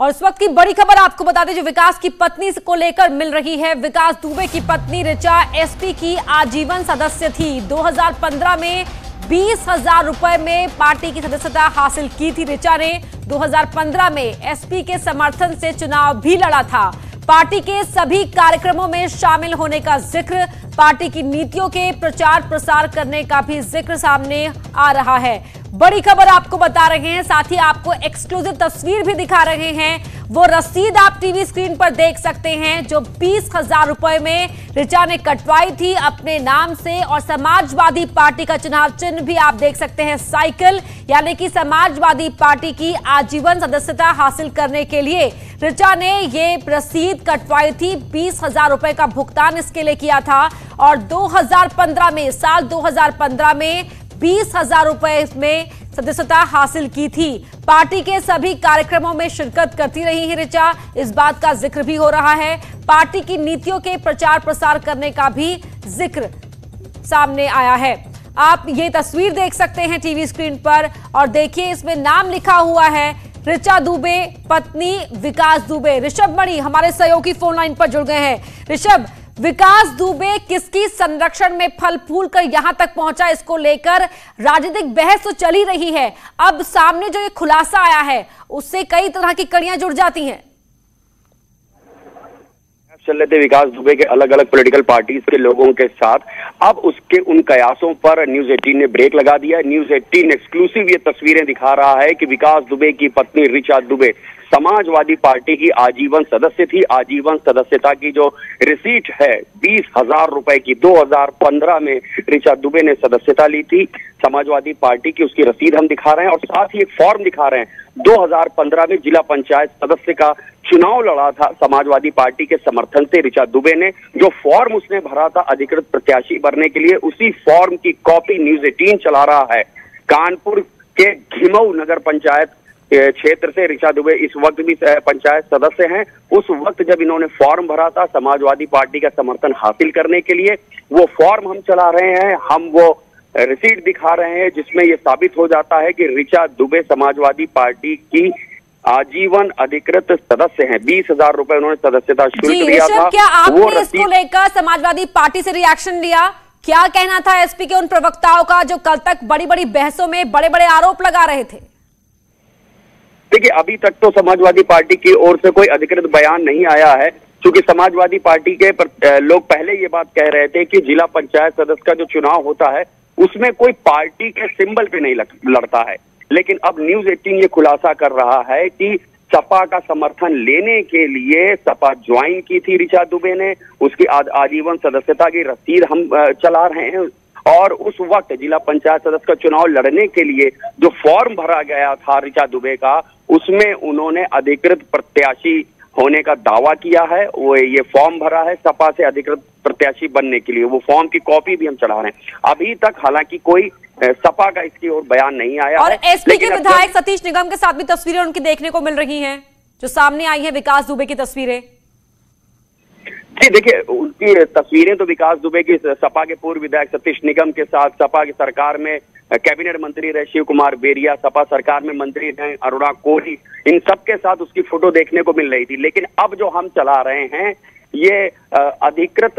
और इस वक्त की बड़ी खबर आपको बता दें, जो विकास की पत्नी को लेकर मिल रही है। विकास दुबे की पत्नी ऋचा एसपी की आजीवन सदस्य थी। 2015 में 20,000 रुपए में पार्टी की सदस्यता हासिल की थी ऋचा ने। 2015 में एसपी के समर्थन से चुनाव भी लड़ा था। पार्टी के सभी कार्यक्रमों में शामिल होने का जिक्र, पार्टी की नीतियों के प्रचार प्रसार करने का भी जिक्र सामने आ रहा है। बड़ी खबर आपको बता रहे हैं, साथ ही आपको एक्सक्लूसिव तस्वीर भी दिखा रहे हैं। वो रसीद आप टीवी स्क्रीन पर देख सकते हैं जो 20,000 रुपए में ऋचा ने कटवाई थी अपने नाम से। और समाजवादी पार्टी का चुनाव चिन्ह भी आप देख सकते हैं, साइकिल, यानी कि समाजवादी पार्टी की आजीवन सदस्यता हासिल करने के लिए ऋचा ने ये रसीद कटवाई थी। 20,000 रुपए का भुगतान इसके लिए किया था। और 2015 में, साल 2015 में 20,000 रुपए में सदस्यता हासिल की थी। पार्टी के सभी कार्यक्रमों में शिरकत करती रही है ऋचा, इस बात का जिक्र भी हो रहा है। पार्टी की नीतियों के प्रचार प्रसार करने का भी जिक्र सामने आया है। आप ये तस्वीर देख सकते हैं टीवी स्क्रीन पर और देखिए, इसमें नाम लिखा हुआ है ऋचा दुबे, पत्नी विकास दुबे। ऋषभ मणि हमारे सहयोगी फोन लाइन पर जुड़ गए हैं। ऋषभ, विकास दुबे किसकी संरक्षण में फल फूल कर यहां तक पहुंचा, इसको लेकर राजनीतिक बहस तो चल ही रही है। अब सामने जो ये खुलासा आया है उससे कई तरह की कड़ियां जुड़ जाती हैं। चल रहे थे विकास दुबे के अलग अलग पॉलिटिकल पार्टीज के लोगों के साथ। अब उसके उन कयासों पर न्यूज 18 ने ब्रेक लगा दिया। न्यूज 18 एक्सक्लूसिव ये तस्वीरें दिखा रहा है कि विकास दुबे की पत्नी ऋचा दुबे समाजवादी पार्टी की आजीवन सदस्य थी। आजीवन सदस्यता की जो रिसीट है 20,000 रुपए की, 2015 में ऋचा दुबे ने सदस्यता ली थी समाजवादी पार्टी की, उसकी रसीद हम दिखा रहे हैं। और साथ ही एक फॉर्म दिखा रहे हैं। 2015 में जिला पंचायत सदस्य का चुनाव लड़ा था समाजवादी पार्टी के समर्थन से ऋचा दुबे ने। जो फॉर्म उसने भरा था अधिकृत प्रत्याशी बनने के लिए, उसी फॉर्म की कॉपी न्यूज 18 चला रहा है। कानपुर के घिमऊ नगर पंचायत क्षेत्र से ऋचा दुबे इस वक्त भी पंचायत सदस्य हैं। उस वक्त जब इन्होंने फॉर्म भरा था समाजवादी पार्टी का समर्थन हासिल करने के लिए, वो फॉर्म हम चला रहे हैं। हम वो रिसीट दिखा रहे हैं जिसमें ये साबित हो जाता है कि ऋचा दुबे समाजवादी पार्टी की आजीवन अधिकृत सदस्य हैं। 20,000 रुपए उन्होंने सदस्यता शुल्क दिया था। क्या आपने इसको लेकर समाजवादी पार्टी से रिएक्शन लिया? क्या कहना था एसपी के उन प्रवक्ताओं का जो कल तक बड़ी बड़ी बहसों में बड़े बड़े आरोप लगा रहे थे? देखिए, अभी तक तो समाजवादी पार्टी की ओर से कोई अधिकृत बयान नहीं आया है, क्योंकि समाजवादी पार्टी के लोग पहले ये बात कह रहे थे कि जिला पंचायत सदस्य का जो चुनाव होता है उसमें कोई पार्टी के सिंबल पे नहीं लड़ता है। लेकिन अब न्यूज 18 ये खुलासा कर रहा है कि सपा का समर्थन लेने के लिए सपा ज्वाइन की थी ऋचा दुबे ने। उसकी आजीवन सदस्यता की रसीद हम चला रहे हैं। और उस वक्त जिला पंचायत सदस्य का चुनाव लड़ने के लिए जो फॉर्म भरा गया था ऋचा दुबे का, उसमें उन्होंने अधिकृत प्रत्याशी होने का दावा किया है। वो ये फॉर्म भरा है सपा से अधिकृत प्रत्याशी बनने के लिए। वो फॉर्म की कॉपी भी हम चढ़ा रहे हैं। अभी तक हालांकि कोई सपा का इसकी ओर बयान नहीं आया और है। एसपी के विधायक सतीश निगम के साथ भी तस्वीरें उनकी देखने को मिल रही हैं, जो सामने आई है विकास दुबे की तस्वीरें। जी देखिए, उनकी तस्वीरें तो विकास दुबे की सपा के पूर्व विधायक सतीश निगम के साथ, सपा की सरकार में कैबिनेट मंत्री रहे शिव कुमार बेरिया, सपा सरकार में मंत्री रहे अरुणा कोहली, इन सबके साथ उसकी फोटो देखने को मिल रही थी। लेकिन अब जो हम चला रहे हैं ये अधिकृत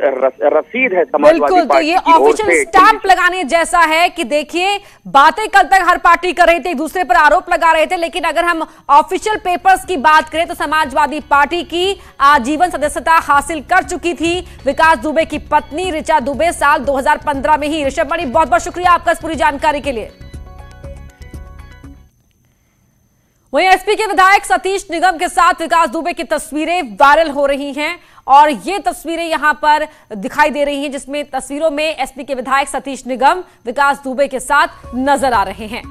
रसीद है समाजवादी पार्टी। तो ये ऑफिशियल स्टैंप लगाने जैसा है कि देखिए, बातें कल तक हर पार्टी कर रही थी, एक दूसरे पर आरोप लगा रहे थे, लेकिन अगर हम ऑफिशियल पेपर्स की बात करें तो समाजवादी पार्टी की आजीवन सदस्यता हासिल कर चुकी थी विकास दुबे की पत्नी ऋचा दुबे साल 2015 में ही। ऋषभ मणि, बहुत बहुत शुक्रिया आपका इस पूरी जानकारी के लिए। वहीं एसपी के विधायक सतीश निगम के साथ विकास दुबे की तस्वीरें वायरल हो रही हैं और ये तस्वीरें यहां पर दिखाई दे रही हैं, जिसमें तस्वीरों में एसपी के विधायक सतीश निगम विकास दुबे के साथ नजर आ रहे हैं।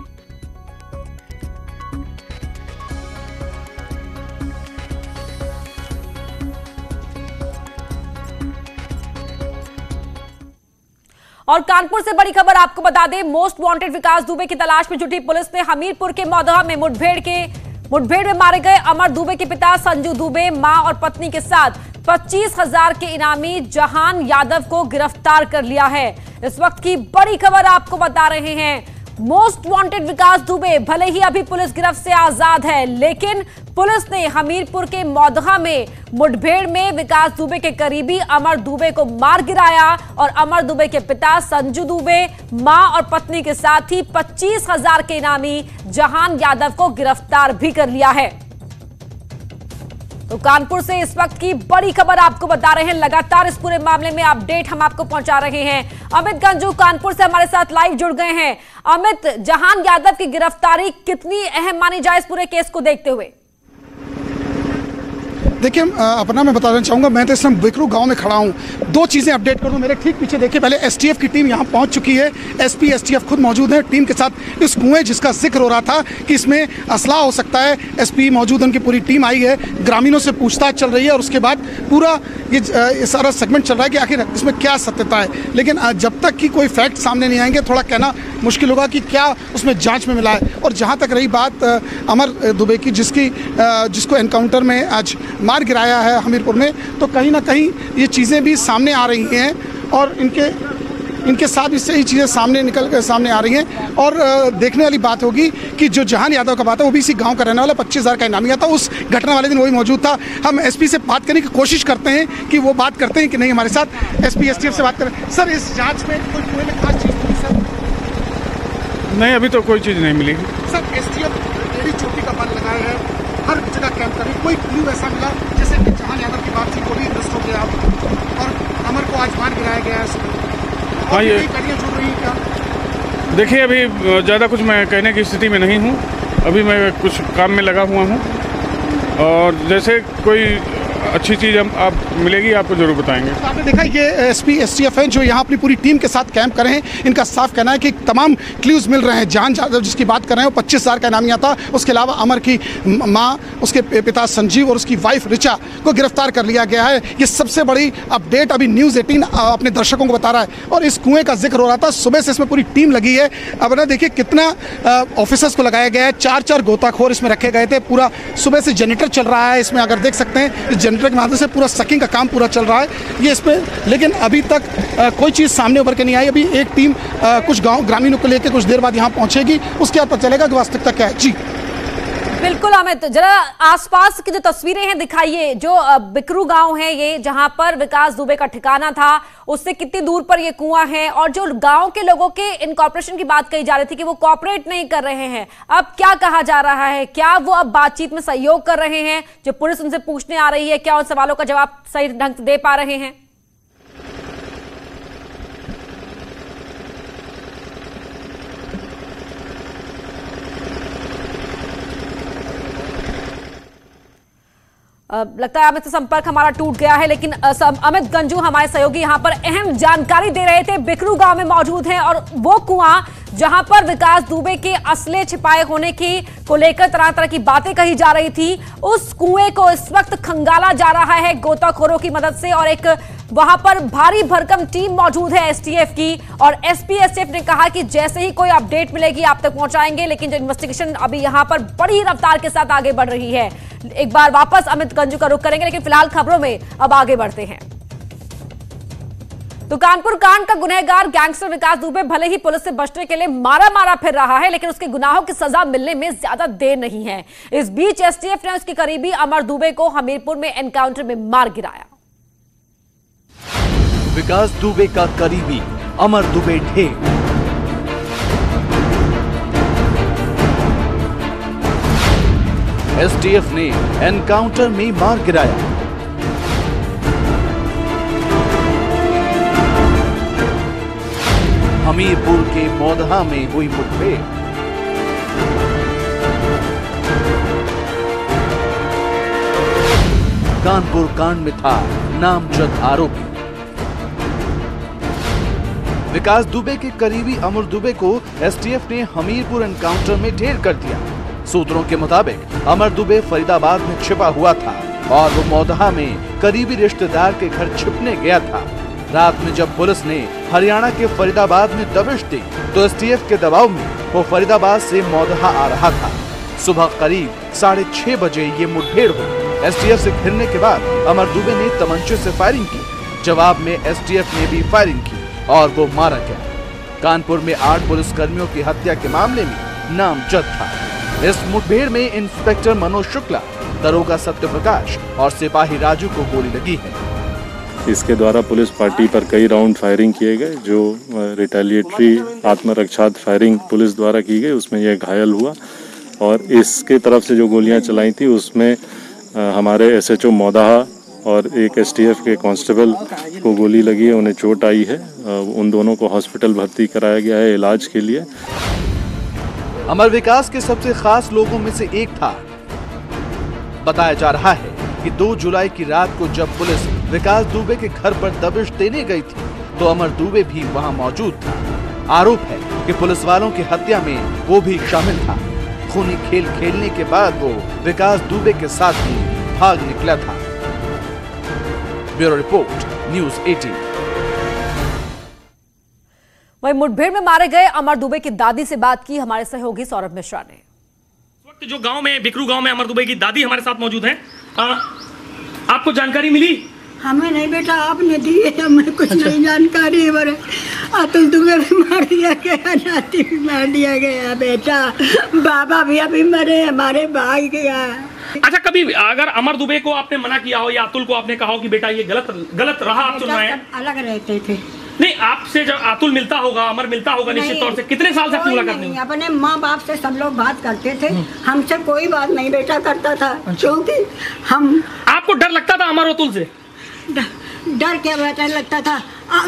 और कानपुर से बड़ी खबर आपको बता दें, मोस्ट वांटेड विकास दुबे की तलाश में जुटी पुलिस ने हमीरपुर के मौदहा में मुठभेड़ में मारे गए अमर दुबे के पिता संजू दुबे, मां और पत्नी के साथ 25,000 के इनामी जहान यादव को गिरफ्तार कर लिया है। इस वक्त की बड़ी खबर आपको बता रहे हैं, मोस्ट वांटेड विकास दुबे भले ही अभी पुलिस गिरफ्त से आजाद है, लेकिन पुलिस ने हमीरपुर के मौदहा में मुठभेड़ में विकास दुबे के करीबी अमर दुबे को मार गिराया और अमर दुबे के पिता संजू दुबे, मां और पत्नी के साथ ही 25,000 के इनामी जहान यादव को गिरफ्तार भी कर लिया है। तो कानपुर से इस वक्त की बड़ी खबर आपको बता रहे हैं। लगातार इस पूरे मामले में अपडेट हम आपको पहुंचा रहे हैं। अमित गंजू कानपुर से हमारे साथ लाइव जुड़ गए हैं। अमित, जहान यादव की गिरफ्तारी कितनी अहम मानी जाए इस पूरे केस को देखते हुए? देखिए, अपना मैं बताना चाहूँगा, मैं तो इस समय बिकरू गांव में खड़ा हूँ। दो चीज़ें अपडेट कर दूँ। मेरे ठीक पीछे देखिए, पहले एसटीएफ की टीम यहाँ पहुँच चुकी है। एसपी एसटीएफ खुद मौजूद है टीम के साथ। इस कुएं जिसका जिक्र हो रहा था कि इसमें असला हो सकता है, एसपी मौजूद, उनकी पूरी टीम आई है। ग्रामीणों से पूछताछ चल रही है और उसके बाद पूरा ये सारा सेगमेंट चल रहा है कि आखिर इसमें क्या सत्यता है। लेकिन जब तक कि कोई फैक्ट सामने नहीं आएंगे, थोड़ा कहना मुश्किल होगा कि क्या उसमें जाँच में मिला है। और जहाँ तक रही बात अमर दुबे की, जिसको एनकाउंटर में आज मार गिराया है हमीरपुर में, तो कहीं ना कहीं ये चीज़ें भी सामने आ रही हैं और इनके साथ इससे ही चीज़ें सामने आ रही हैं। और देखने वाली बात होगी कि जो जहान यादव का बात है, वो भी इसी गांव का रहने वाला, 25,000 का इनामी था। उस घटना वाले दिन वही मौजूद था। हम एसपी से बात करने की कोशिश करते हैं कि वो बात करते हैं कि नहीं। हमारे साथ एसपी एसटीएफ से बात करें। सर, इस जाँच में कोई कुएं में खास चीज़ मिली सर? नहीं, अभी तो कोई चीज़ नहीं मिली सर। एसटीएफ एड़ी चोटी का बल लगाया है, हर जगह कैंप कर रही है। कोई क्लू ऐसा मिला जैसे कि जहान यादव की बात थी, वो भी अरेस्ट हो गया और अमर को आज मार गिराया गया है? हाँ, ये कड़ियाँ जुड़ रही हैं क्या? देखिए, अभी ज़्यादा कुछ मैं कहने की स्थिति में नहीं हूँ। अभी मैं कुछ काम में लगा हुआ हूँ और जैसे कोई अच्छी चीज़ आप मिलेगी आपको जरूर बताएंगे। तो आपने देखा, ये एसपी एसटीएफ है जो यहाँ अपनी पूरी टीम के साथ कैंप कर रहे हैं। इनका साफ कहना है कि तमाम क्लूज मिल रहे हैं। जहान यादव जिसकी बात कर रहे हैं, वो 25,000 का इनामी था। उसके अलावा अमर की माँ, उसके पिता संजीव और उसकी वाइफ रिचा को गिरफ्तार कर लिया गया है। ये सबसे बड़ी अपडेट अभी न्यूज़ 18 अपने दर्शकों को बता रहा है। और इस कुएं का जिक्र हो रहा था, सुबह से इसमें पूरी टीम लगी है। अब ना देखिए कितना ऑफिसर्स को लगाया गया है। 4 गोताखोर इसमें रखे गए थे। पूरा सुबह से जनरेटर चल रहा है इसमें, अगर देख सकते हैं। इस जनरेटर के माध्यम से पूरा सकिंग का काम पूरा चल रहा है ये इसमें। लेकिन अभी तक कोई चीज़ सामने उभर के नहीं आई। अभी एक टीम कुछ गांव ग्रामीणों को लेकर कुछ देर बाद यहाँ पहुंचेगी, उसके बाद पता चलेगा कि वास्तविकता क्या है। जी बिल्कुल अमित, जरा आसपास की जो तस्वीरें हैं दिखाइए। जो बिकरू गांव है ये, जहां पर विकास दुबे का ठिकाना था, उससे कितनी दूर पर ये कुआं है। और जो गांव के लोगों के इनकॉर्पोरेशन की बात कही जा रही थी कि वो कॉपरेट नहीं कर रहे हैं, अब क्या कहा जा रहा है? क्या वो अब बातचीत में सहयोग कर रहे हैं? जो पुलिस उनसे पूछने आ रही है, क्या उन सवालों का जवाब सही ढंग से दे पा रहे हैं? लगता है अमित से संपर्क हमारा टूट गया है, लेकिन अमित गंजू हमारे सहयोगी यहां पर अहम जानकारी दे रहे थे। बिकरू गांव में मौजूद हैं और वो कुआं जहां पर विकास दुबे के असले छिपाए होने की को लेकर तरह तरह की बातें कही जा रही थी, उस कुएं को इस वक्त खंगाला जा रहा है गोताखोरों की मदद से। और एक वहां पर भारी भरकम टीम मौजूद है एसटीएफ की। और एसपी एसटीएफ ने कहा कि जैसे ही कोई अपडेट मिलेगी आप तक पहुंचाएंगे। लेकिन जो इन्वेस्टिगेशन अभी यहां पर बड़ी रफ्तार के साथ आगे बढ़ रही है। एक बार वापस अमित गंजू का रुख करेंगे, लेकिन फिलहाल खबरों में अब आगे बढ़ते हैं। तो कानपुर कांड का गुनहगार गैंगस्टर विकास दुबे भले ही पुलिस से बचने के लिए मारा फिर रहा है, लेकिन उसके गुनाहों की सजा मिलने में ज्यादा देर नहीं है। इस बीच एसटीएफ ने उसके करीबी अमर दुबे को हमीरपुर में एनकाउंटर में मार गिराया। विकास दुबे का करीबी अमर दुबे ढेर। एसटीएफ ने एनकाउंटर में मार गिराया। हमीरपुर के मौदहा में हुई मुठभेड़। कानपुर कांड में था नामजद आरोपी। विकास दुबे के करीबी अमर दुबे को एसटीएफ ने हमीरपुर एनकाउंटर में ढेर कर दिया। सूत्रों के मुताबिक अमर दुबे फरीदाबाद में छिपा हुआ था और वो मौदहा में करीबी रिश्तेदार के घर छिपने गया था। रात में जब पुलिस ने हरियाणा के फरीदाबाद में दबिश दी तो एसटीएफ के दबाव में वो फरीदाबाद से मौदहा आ रहा था। सुबह करीब 6:30 बजे ये मुठभेड़ हुई। एसटीएफ से घिरने के बाद अमर दुबे ने तमंचे से फायरिंग की। जवाब में एसटीएफ ने भी फायरिंग की और वो मारा गया। कानपुर में 8 पुलिसकर्मियों की हत्या के मामले में नामजद था। इस मुठभेड़ में इंस्पेक्टर मनोज शुक्ला, दरोगा सत्यप्रकाश और सिपाही राजू को गोली लगी है। इसके द्वारा पुलिस पार्टी पर कई राउंड फायरिंग किए गए, जो रिटेलिएटरी आत्मरक्षात्मक फायरिंग पुलिस द्वारा की गई, उसमें यह घायल हुआ। और इसके तरफ से जो गोलियां चलाई थी उसमें हमारे SHO मौदाहा और एक STF के कांस्टेबल को गोली लगी है, उन्हें चोट आई है। उन दोनों को हॉस्पिटल भर्ती कराया गया है इलाज के लिए। अमर विकास के सबसे खास लोगों में से एक था। बताया जा रहा है कि 2 जुलाई की रात को जब पुलिस विकास दुबे के घर पर दबिश देने गई थी तो अमर दुबे भी वहां मौजूद था। आरोप है कि पुलिस वालों की हत्या में वो भी शामिल था। खूनी खेल खेलने के बाद वो विकास दुबे के साथ ही भाग निकला था। Bureau report, news 18। वहीं मुठभेड़ में मारे गए अमर दुबे की दादी से बात की हमारे सहयोगी सौरभ मिश्रा ने। इस वक्त जो गांव में बिकरू गांव में अमर दुबे की दादी हमारे साथ मौजूद हैं। आपको जानकारी मिली? हमें नहीं बेटा, आपने दी है, हमें कुछ नहीं जानकारी है। अतुल दुबे भी मार दिया गया, नाती भी मार दिया गया बेटा, बाबा भी अभी मरे, हमारे भाई गया। अच्छा, कभी अगर अमर दुबे को आपने मना किया हो या अतुल को आपने कहा हो कि बेटा ये गलत रहा, आप चुन रहे हैं? अलग रहते थे। नहीं, आपसे जब अतुल मिलता होगा, अमर मिलता होगा निश्चित तौर से, कितने साल से पूरा करने में? अपने माँ बाप से सब लोग बात करते थे, हमसे कोई बात नहीं बेटा करता था, क्योंकि हम। आपको डर लगता था अमर अतुल से? डर क्या बेटा लगता था,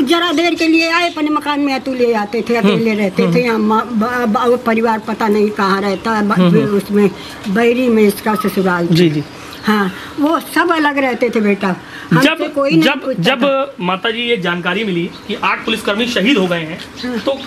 जरा देर के लिए आए अपने मकान में अतुल ले आते थे, अकेले रहते थे। यहाँ परिवार पता नहीं कहाँ रहता है, उसमें बैरी में इसका ससुराल। जी। हाँ, वो सब अलग रहते थे बेटा। जब माता जी ये जानकारी मिली कि 8 पुलिसकर्मी शहीद हो गए हैं, तो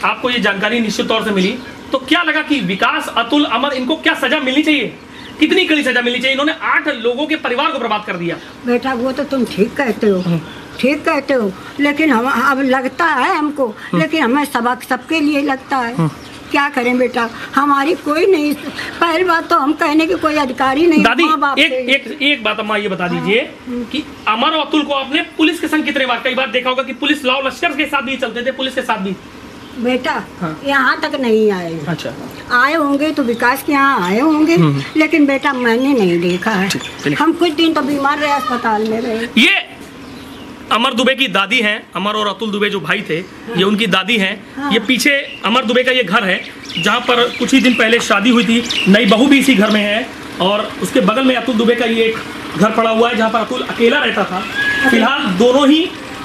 आपको ये जानकारी निश्चित तौर से मिली, तो क्या लगा कि विकास, अतुल, अमर, इनको क्या सजा मिलनी चाहिए? कितनी कड़ी सजा मिलनी चाहिए? इन्होंने 8 लोगों के परिवार को बर्बाद कर दिया। बेटा वो तो तुम ठीक कहते हो, ठीक कहते हो, लेकिन हम अब लगता है हमको, लेकिन हमें सबक सबके लिए लगता है। क्या करें बेटा, हमारी कोई नहीं। पहली बात तो हम कहने की कोई अधिकारी नहीं। दादी, एक बात अम्मा ये बता दीजिए कि अमर और अतुल को आपने पुलिस के संग कितने बार, कई बार देखा होगा कि पुलिस लाओ लश्कर के साथ भी चलते थे, पुलिस के साथ भी? बेटा यहाँ तक नहीं आए। अच्छा, आए होंगे तो विकास के यहाँ आए होंगे, लेकिन बेटा मैंने नहीं देखा है। हम कुछ दिन तो बीमार रहे, अस्पताल में रहे। ये अमर दुबे की दादी हैं, अमर और अतुल दुबे जो भाई थे, ये उनकी दादी हैं। ये पीछे अमर दुबे का ये घर है, जहाँ पर कुछ ही दिन पहले शादी हुई थी, नई बहू भी इसी घर में है, और उसके बगल में अतुल दुबे का ये एक घर पड़ा हुआ है जहाँ पर अतुल अकेला रहता था। फिलहाल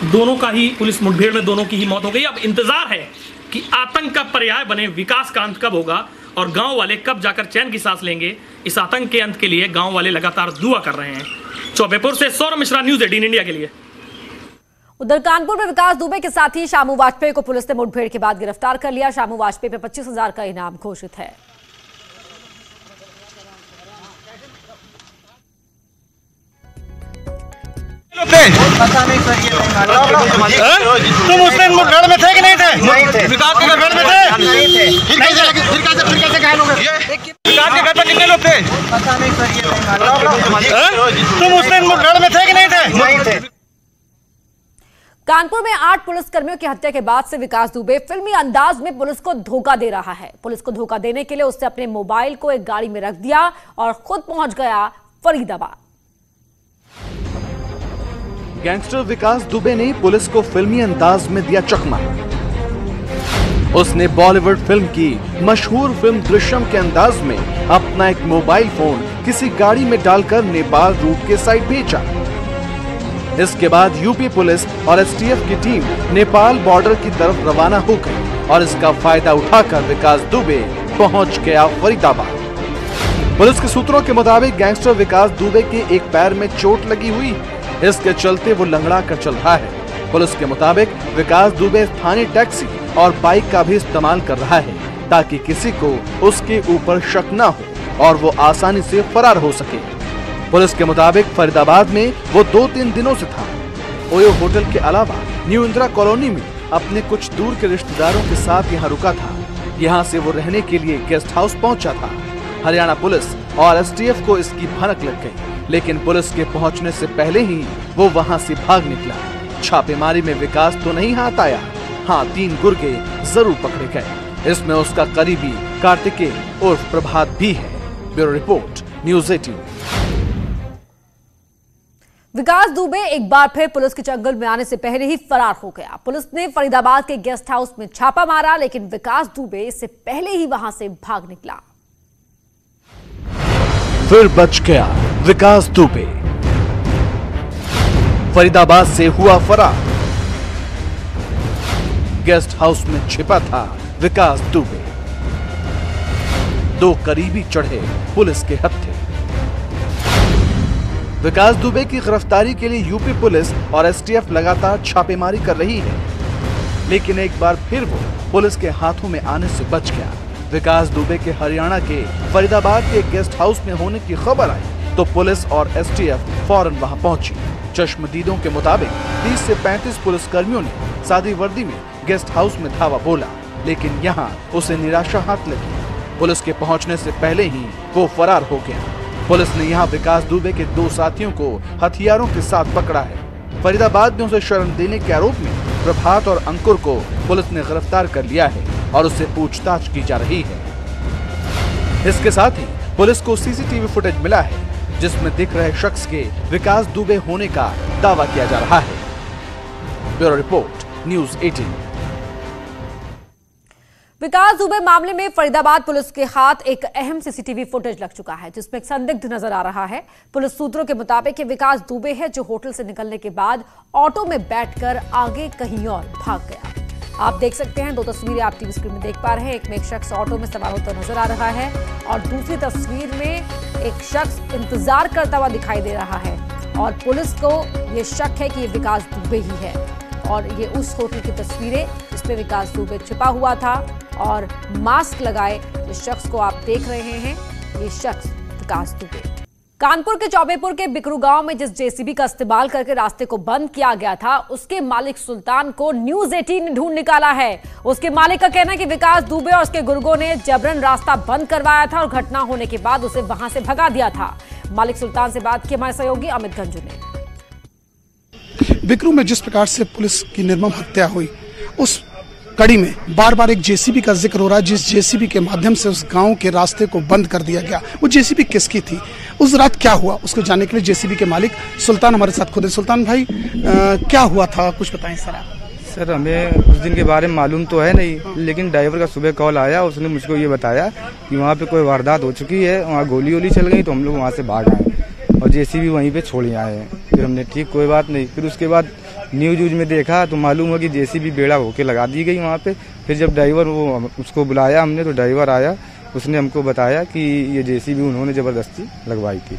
दोनों का ही पुलिस मुठभेड़ में दोनों की ही मौत हो गई। अब इंतजार है कि आतंक का पर्याय बने विकास का अंत कब होगा और गांव वाले कब जाकर चैन की सांस लेंगे। इस आतंक के अंत के लिए गांव वाले लगातार दुआ कर रहे हैं। चौबेपुर से सौरभ मिश्रा, न्यूज़ 18 इंडिया के लिए। उधर कानपुर में विकास दुबे के साथी शामू वाजपेयी को पुलिस ने मुठभेड़ के बाद गिरफ्तार कर लिया। शामू वाजपेयी पे 25,000 का इनाम घोषित है। पता नहीं सर, तुम उस दिन मुठभेड़ में थे कि नहीं थे? नहीं थे। विकास के घर में थे? नहीं थे। फिर कैसे घायल हो गए? विकास के घर पर कितने लोग थे? पता नहीं सर, तुम उस दिन मुठभेड़ में थे कि नहीं थे? नहीं थे। कानपुर में 8 पुलिसकर्मियों की हत्या के बाद से विकास दुबे फिल्मी अंदाज में पुलिस को धोखा दे रहा है। पुलिस को धोखा देने के लिए उसने अपने मोबाइल को एक गाड़ी में रख दिया और खुद पहुंच गया फरीदाबाद। गैंगस्टर विकास दुबे ने पुलिस को फिल्मी अंदाज में दिया चकमा। उसने बॉलीवुड फिल्म की मशहूर फिल्म दृश्यम के अंदाज में अपना एक मोबाइल फोन किसी गाड़ी में डालकर नेपाल रूट के साइड भेजा। इसके बाद यूपी पुलिस और एसटीएफ की टीम नेपाल बॉर्डर की तरफ रवाना हो गई और इसका फायदा उठाकर विकास दुबे पहुंच गया फरीदाबाद। पुलिस के सूत्रों के मुताबिक गैंगस्टर विकास दुबे के एक पैर में चोट लगी हुई, इसके चलते वो लंगड़ा कर चल रहा है। पुलिस के मुताबिक विकास दुबे स्थानीय टैक्सी और बाइक का भी इस्तेमाल कर रहा है ताकि किसी को उसके ऊपर शक न हो और वो आसानी से फरार हो सके। पुलिस के मुताबिक फरीदाबाद में वो 2-3 दिनों से था। ओयो होटल के अलावा न्यू इंदिरा कॉलोनी में अपने कुछ दूर के रिश्तेदारों के साथ यहाँ रुका था। यहाँ से वो रहने के लिए गेस्ट हाउस पहुँचा था। हरियाणा पुलिस और एसटीएफ को इसकी भनक लग गई, लेकिन पुलिस के पहुंचने से पहले ही वो वहां से भाग निकला। छापेमारी में विकास तो नहीं हाथ आया, हाँ 3 गुर्गे जरूर पकड़े गए। इसमें उसका करीबी कार्तिकेय उर्फ प्रभात भी है। Bureau report, news 18। विकास दुबे एक बार फिर पुलिस के चंगुल में आने से पहले ही फरार हो गया। पुलिस ने फरीदाबाद के गेस्ट हाउस में छापा मारा, लेकिन विकास दुबे इससे पहले ही वहां से भाग निकला। फिर बच गया विकास दुबे, फरीदाबाद से हुआ फरार। गेस्ट हाउस में छिपा था विकास दुबे। 2 करीबी चढ़े पुलिस के हत्थे। विकास दुबे की गिरफ्तारी के लिए यूपी पुलिस और एसटीएफ लगातार छापेमारी कर रही है, लेकिन एक बार फिर वो पुलिस के हाथों में आने से बच गया। विकास दुबे के हरियाणा के फरीदाबाद के गेस्ट हाउस में होने की खबर आई तो पुलिस और एसटीएफ फौरन वहां पहुंची। चश्मदीदों के मुताबिक 30 से 35 पुलिसकर्मियों ने सादी वर्दी में गेस्ट हाउस में धावा बोला, लेकिन यहां उसे निराशा हाथ लगी। पुलिस के पहुंचने से पहले ही वो फरार हो गया। पुलिस ने यहां विकास दुबे के 2 साथियों को हथियारों के साथ पकड़ा है। फरीदाबाद में उसे शरण देने के आरोप में प्रभात और अंकुर को पुलिस ने गिरफ्तार कर लिया है और उससे पूछताछ की जा रही है। इसके साथ ही पुलिस को सीसीटीवी फुटेज मिला है, जिसमें दिख रहे शख्स के विकास दुबे होने का दावा किया जा रहा है। Bureau report, news 18। विकास दुबे मामले में फरीदाबाद पुलिस के हाथ एक अहम सीसीटीवी फुटेज लग चुका है, जिसमें एक संदिग्ध नजर आ रहा है। पुलिस सूत्रों के मुताबिक ये विकास दुबे है, जो होटल से निकलने के बाद ऑटो में बैठकर आगे कहीं और भाग गया। आप देख सकते हैं 2 तस्वीरें आप टीवी स्क्रीन में देख पा रहे हैं। एक में एक शख्स ऑटो में सवार होता नजर आ रहा है और दूसरी तस्वीर में एक शख्स इंतजार करता हुआ दिखाई दे रहा है और पुलिस को ये शक है कि ये विकास दुबे ही है। और ये उस होटल की तस्वीरें जिसमें विकास दुबे छिपा हुआ था और मास्क लगाए जिस शख्स को आप देख रहे हैं, ये शख्स विकास दुबे। कानपुर के चौबेपुर के बिकरू गांव में जिस जेसीबी का इस्तेमाल करके रास्ते को बंद किया गया था, उसके मालिक सुल्तान को न्यूज़ 18 ने ढूंढ निकाला है। उसके मालिक का कहना है कि विकास दुबे और उसके गुर्गों ने जबरन रास्ता बंद करवाया था और घटना होने के बाद उसे वहां से भगा दिया था। मालिक सुल्तान से बात की हमारे सहयोगी अमित गंजू ने। बिकरू में जिस प्रकार से पुलिस की निर्मम हत्या हुई, उस कड़ी में बार बार एक जेसीबी का जिक्र हो रहा है, जिस जेसीबी के माध्यम से उस गांव के रास्ते को बंद कर दिया गया। वो जेसीबी किसकी थी, उस रात क्या हुआ, उसको जानने के लिए जेसीबी के मालिक सुल्तान हमारे साथ खुद है। सुल्तान भाई, क्या हुआ था, कुछ बताएं सर। हमें उस दिन के बारे में मालूम तो है नहीं, लेकिन ड्राइवर का सुबह कॉल आया, उसने मुझको ये बताया कि वहाँ पे कोई वारदात हो चुकी है, वहाँ गोली वोली चल गई, तो हम लोग वहाँ से भाग आए और जेसीबी वहीं पे छोड़ आए हैं। फिर हमने ठीक कोई बात नहीं, फिर उसके बाद न्यूज में देखा तो मालूम हुआ कि जेसीबी बेड़ा होके लगा दी गई वहाँ पे। फिर जब ड्राइवर वो उसको बुलाया हमने, तो ड्राइवर आया, उसने हमको बताया कि ये जेसीबी उन्होंने जबरदस्ती लगवाई थी।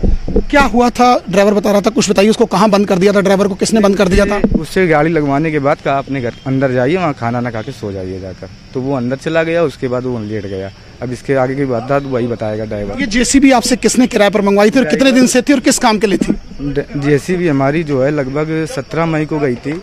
क्या हुआ था, ड्राइवर बता रहा था, कुछ बताइए, उसको कहाँ बंद कर दिया था, ड्राइवर को किसने बंद कर दिया था? उससे गाड़ी लगवाने के बाद कहा अपने घर अंदर जाइए, वहाँ खाना ना खा के सो जाइए जाकर, तो वो अंदर चला गया। उसके बाद वो लेट गया। अब इसके आगे की बात था तो वही बताएगा ड्राइवर। ये जेसीबी आपसे किसने किराए पर मंगवाई थी और कितने दिन से थी और किस काम के लिए थी? जेसीबी हमारी जो है लगभग 17 मई को गई थी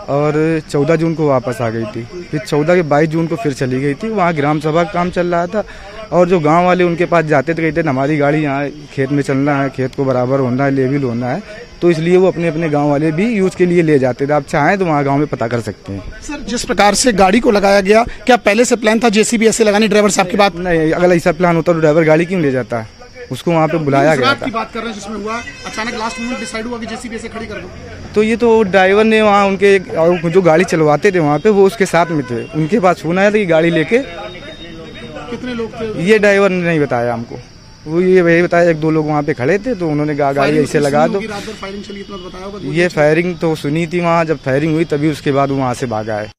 और 14 जून को वापस आ गई थी। फिर 14 के 22 जून को फिर चली गई थी। वहाँ ग्राम सभा का काम चल रहा था और जो गांव वाले उनके पास जाते थे, कहते हमारी गाड़ी यहाँ खेत में चलना है, खेत को बराबर होना है, लेवल होना है, तो इसलिए वो अपने अपने गांव वाले भी यूज के लिए ले जाते थे। आप चाहें तो वहाँ गांव में पता कर सकते हैं। सर, जिस प्रकार से गाड़ी को लगाया गया, क्या पहले से प्लान था जेसीबी ऐसे लगानी? ड्राइवर साहब की बात नहीं, अगर ऐसा प्लान होता तो ड्राइवर गाड़ी क्यों ले जाता है? उसको वहाँ पे बुलाया गया था। बात कर रहे हैं जिसमें हुआ अचानक लास्ट मोमेंट डिसाइड हुआ कि जेसीबी ऐसे खड़ी कर दो। तो ये तो ड्राइवर ने वहाँ उनके जो गाड़ी चलवाते थे वहाँ पे, वो उसके साथ में थे, उनके पास फोन आया था कि गाड़ी लेके। कितने लोग थे? ये ड्राइवर ने नहीं बताया हमको, वो ये वही बताया 1-2 लोग वहाँ पे खड़े थे, तो उन्होंने कहा गाड़ी ऐसे लगा दो। ये फायरिंग तो सुनी थी वहाँ, जब फायरिंग हुई तभी उसके बाद वहाँ से भागा है।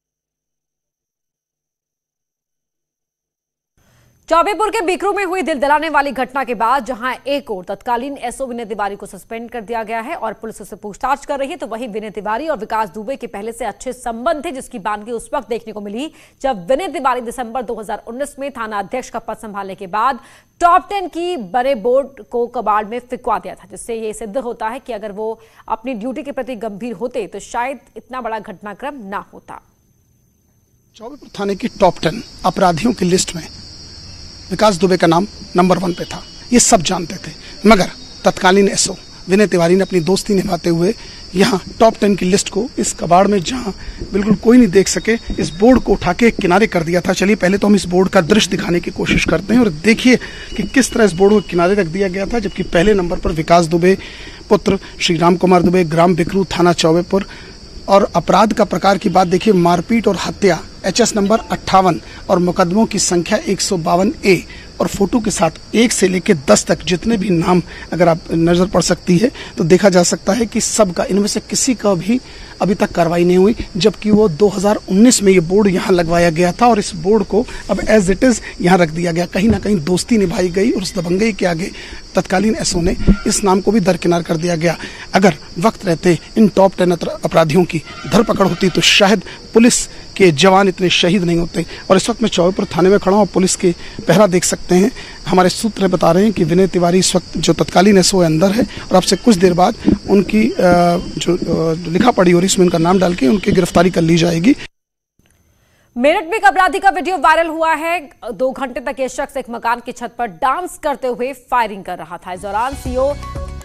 चौबेपुर के बिकरू में हुई दिल दहलाने वाली घटना के बाद जहां एक ओर तत्कालीन एसओ विनय तिवारी को सस्पेंड कर दिया गया है और पुलिस उससे पूछताछ कर रही है, तो वहीं विनय तिवारी और विकास दुबे के पहले से अच्छे संबंध थे, जिसकी बानगी उस वक्त देखने को मिली जब विनय तिवारी दिसंबर 2019 में थाना अध्यक्ष का पद संभालने के बाद टॉप 10 की बड़े बोर्ड को कबाड़ में फिकवा दिया था, जिससे ये सिद्ध होता है कि अगर वो अपनी ड्यूटी के प्रति गंभीर होते तो शायद इतना बड़ा घटनाक्रम ना होता। चौबेपुर थाने की टॉप 10 अपराधियों की लिस्ट में विकास दुबे का नाम नंबर 1 पे था, ये सब जानते थे, मगर तत्कालीन एसओ विनय तिवारी ने अपनी दोस्ती निभाते हुए यहाँ टॉप 10 की लिस्ट को इस कबाड़ में जहाँ बिल्कुल कोई नहीं देख सके इस बोर्ड को उठा के किनारे कर दिया था। चलिए पहले तो हम इस बोर्ड का दृश्य दिखाने की कोशिश करते हैं और देखिए कि किस तरह इस बोर्ड को किनारे रख दिया गया था, जबकि पहले नंबर पर विकास दुबे पुत्र श्री राम कुमार दुबे, ग्राम बिकरू, थाना चौबेपुर। और अपराध का प्रकार की बात देखिए, मारपीट और हत्या, HS नंबर 58 और मुकदमों की संख्या 152A और फोटो के साथ 1 से लेकर 10 तक जितने भी नाम अगर आप नजर पड़ सकती है तो देखा जा सकता है कि सबका, इनमें से किसी का भी अभी तक कार्रवाई नहीं हुई, जबकि वो 2019 में ये बोर्ड यहाँ लगवाया गया था और इस बोर्ड को अब एज इट इज यहाँ रख दिया गया। कहीं ना कहीं दोस्ती निभाई गई और उस दबंगई के आगे तत्कालीन SO ने इस नाम को भी दरकिनार कर दिया गया। अगर वक्त रहते इन टॉप 10 अपराधियों की धरपकड़ होती तो शायद पुलिस के जवान इतने शहीद नहीं होते। और इस वक्त मैं चौबेपुर थाने में खड़ा हूँ, पुलिस के पहरा देख सकते हैं। हमारे सूत्र बता रहे हैं कि विनय तिवारी इस वक्त जो तत्कालीन SO अंदर है और अब से कुछ देर बाद उनकी जो लिखा पढ़ी हो रही इसमें उनका नाम डाल के उनकी गिरफ्तारी कर ली जाएगी। मेरठ में एक अपराधी का वीडियो वायरल हुआ है। 2 घंटे तक ये शख्स एक मकान की छत पर डांस करते हुए फायरिंग कर रहा था। इस दौरान CO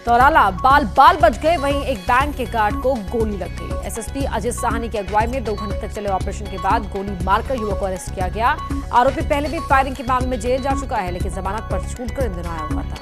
तौराला बाल बच गए, वहीं एक बैंक के गार्ड को गोली लग गई। SSP अजित साहनी की अगुवाई में 2 घंटे तक चले ऑपरेशन के बाद गोली मारकर युवक को अरेस्ट किया गया। आरोपी पहले भी फायरिंग के मामले में जेल जा चुका है, लेकिन जमानत पर छूटकर इन दिनों आया हुआ था।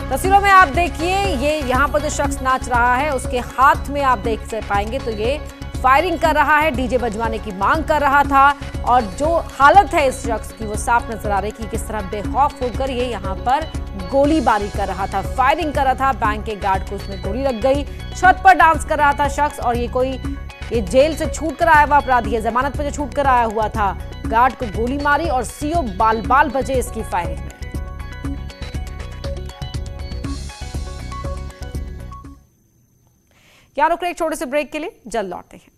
तस्वीरों में आप देखिए, ये यहाँ पर जो शख्स नाच रहा है उसके हाथ में आप देख पाएंगे तो ये फायरिंग कर रहा है, डीजे बजवाने की मांग कर रहा था। और जो हालत है इस शख्स की वो साफ नजर आ रही कि किस तरह बेखौफ होकर ये यहाँ पर गोलीबारी कर रहा था, फायरिंग कर रहा था। बैंक के गार्ड को उसमें गोली लग गई। छत पर डांस कर रहा था शख्स और ये जेल से छूट कर आया हुआ अपराधी है, जमानत पर जो छूट कर आया हुआ था। गार्ड को गोली मारी और CO बाल बजे इसकी फायरिंग में। क्या रुक रहे एक छोटे से ब्रेक के लिए, जल्द लौटते हैं।